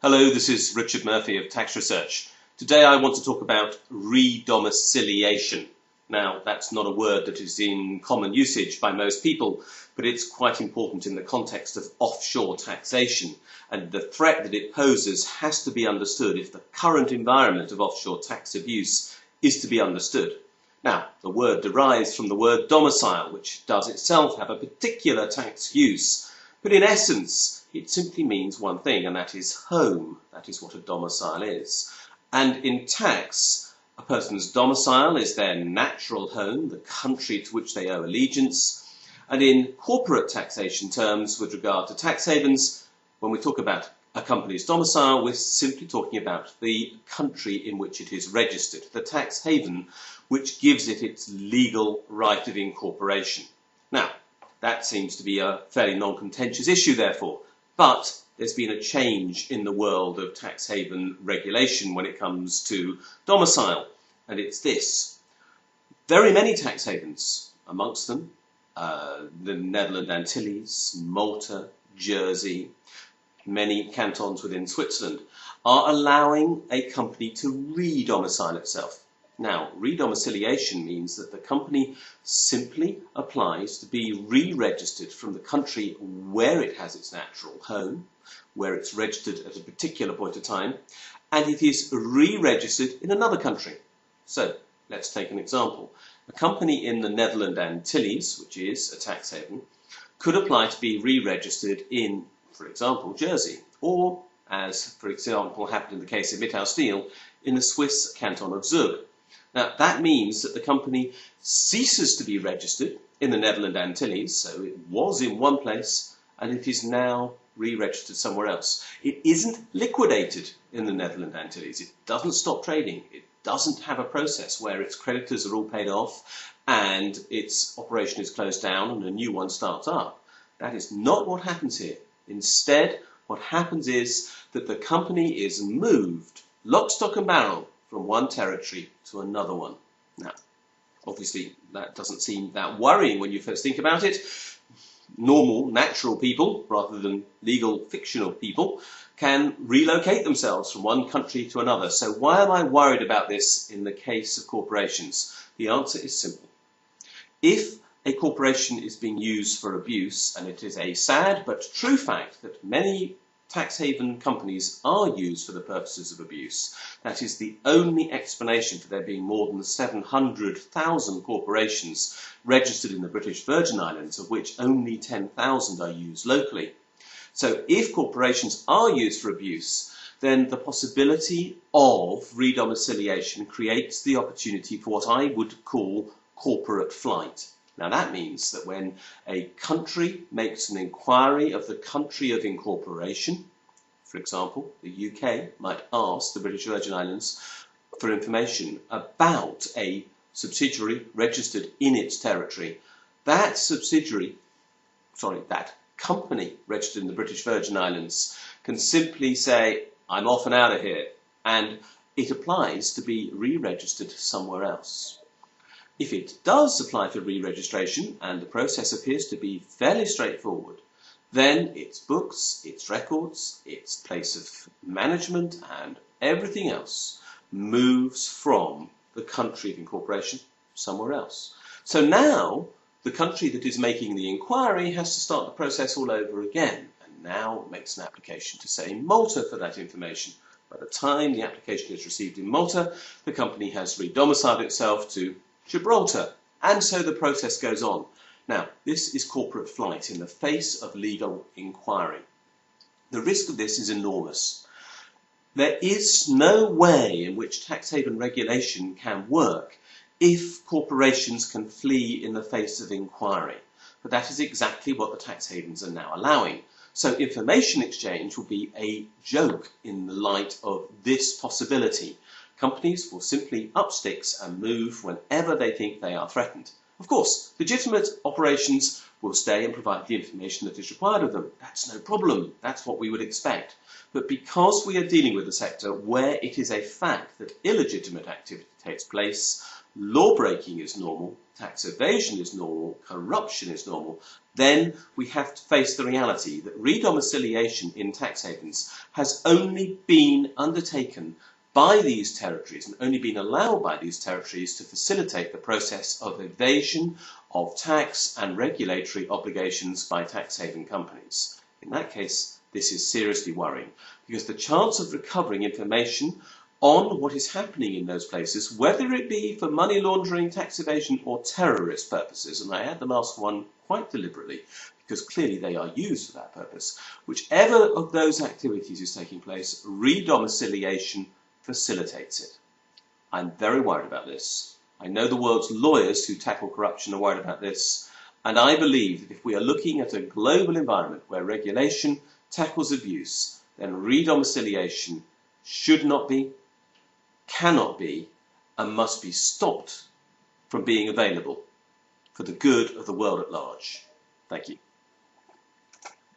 Hello, this is Richard Murphy of Tax Research. Today I want to talk about redomiciliation. Now, that's not a word that is in common usage by most people, but it's quite important in the context of offshore taxation, and the threat that it poses has to be understood if the current environment of offshore tax abuse is to be understood. Now, the word derives from the word domicile, which does itself have a particular tax use, but in essence, it simply means one thing, and that is home. That is what a domicile is. And in tax, a person's domicile is their natural home, the country to which they owe allegiance. And in corporate taxation terms, with regard to tax havens, when we talk about a company's domicile, we're simply talking about the country in which it is registered, the tax haven, which gives it its legal right of incorporation. Now, that seems to be a fairly non-contentious issue, therefore, but there's been a change in the world of tax haven regulation when it comes to domicile, and it's this. Very many tax havens, amongst them the Netherlands Antilles, Malta, Jersey, many cantons within Switzerland, are allowing a company to re-domicile itself. Now, redomiciliation means that the company simply applies to be re-registered from the country where it has its natural home, where it's registered at a particular point of time, and it is re-registered in another country. So, let's take an example. A company in the Netherlands Antilles, which is a tax haven, could apply to be re-registered in, for example, Jersey, or, as for example happened in the case of Mittal Steel, in the Swiss canton of Zug. Now, that means that the company ceases to be registered in the Netherlands Antilles, so it was in one place, and it is now re-registered somewhere else. It isn't liquidated in the Netherlands Antilles. It doesn't stop trading. It doesn't have a process where its creditors are all paid off and its operation is closed down and a new one starts up. That is not what happens here. Instead, what happens is that the company is moved, lock, stock and barrel, from one territory to another one. Now, obviously, that doesn't seem that worrying when you first think about it. Normal, natural people, rather than legal, fictional people, can relocate themselves from one country to another. So why am I worried about this in the case of corporations? The answer is simple. If a corporation is being used for abuse, and it is a sad but true fact that many tax haven companies are used for the purposes of abuse. That is the only explanation for there being more than 700,000 corporations registered in the British Virgin Islands, of which only 10,000 are used locally. So if corporations are used for abuse, then the possibility of redomiciliation creates the opportunity for what I would call corporate flight. Now that means that when a country makes an inquiry of the country of incorporation, for example, the UK might ask the British Virgin Islands for information about a subsidiary registered in its territory, that company registered in the British Virgin Islands can simply say, I'm off and out of here, and it applies to be re-registered somewhere else. If it does apply for re-registration, and the process appears to be fairly straightforward, then its books, its records, its place of management and everything else moves from the country of incorporation somewhere else. So now the country that is making the inquiry has to start the process all over again, and now it makes an application to, say, Malta for that information. By the time the application is received in Malta, the company has re-domiciled itself to Gibraltar, and so the process goes on. Now, this is corporate flight in the face of legal inquiry. The risk of this is enormous. There is no way in which tax haven regulation can work if corporations can flee in the face of inquiry. But that is exactly what the tax havens are now allowing. So information exchange will be a joke in the light of this possibility. Companies will simply up sticks and move whenever they think they are threatened. Of course, legitimate operations will stay and provide the information that is required of them. That's no problem. That's what we would expect. But because we are dealing with a sector where it is a fact that illegitimate activity takes place, law breaking is normal, tax evasion is normal, corruption is normal, then we have to face the reality that redomiciliation in tax havens has only been undertaken by these territories and only been allowed by these territories to facilitate the process of evasion of tax and regulatory obligations by tax haven companies. In that case, this is seriously worrying because the chance of recovering information on what is happening in those places, whether it be for money laundering, tax evasion or terrorist purposes, and I add the last one quite deliberately because clearly they are used for that purpose, whichever of those activities is taking place, redomiciliation facilitates it. I'm very worried about this. I know the world's lawyers who tackle corruption are worried about this, and I believe that if we are looking at a global environment where regulation tackles abuse, then redomiciliation should not be, cannot be, and must be stopped from being available for the good of the world at large. Thank you.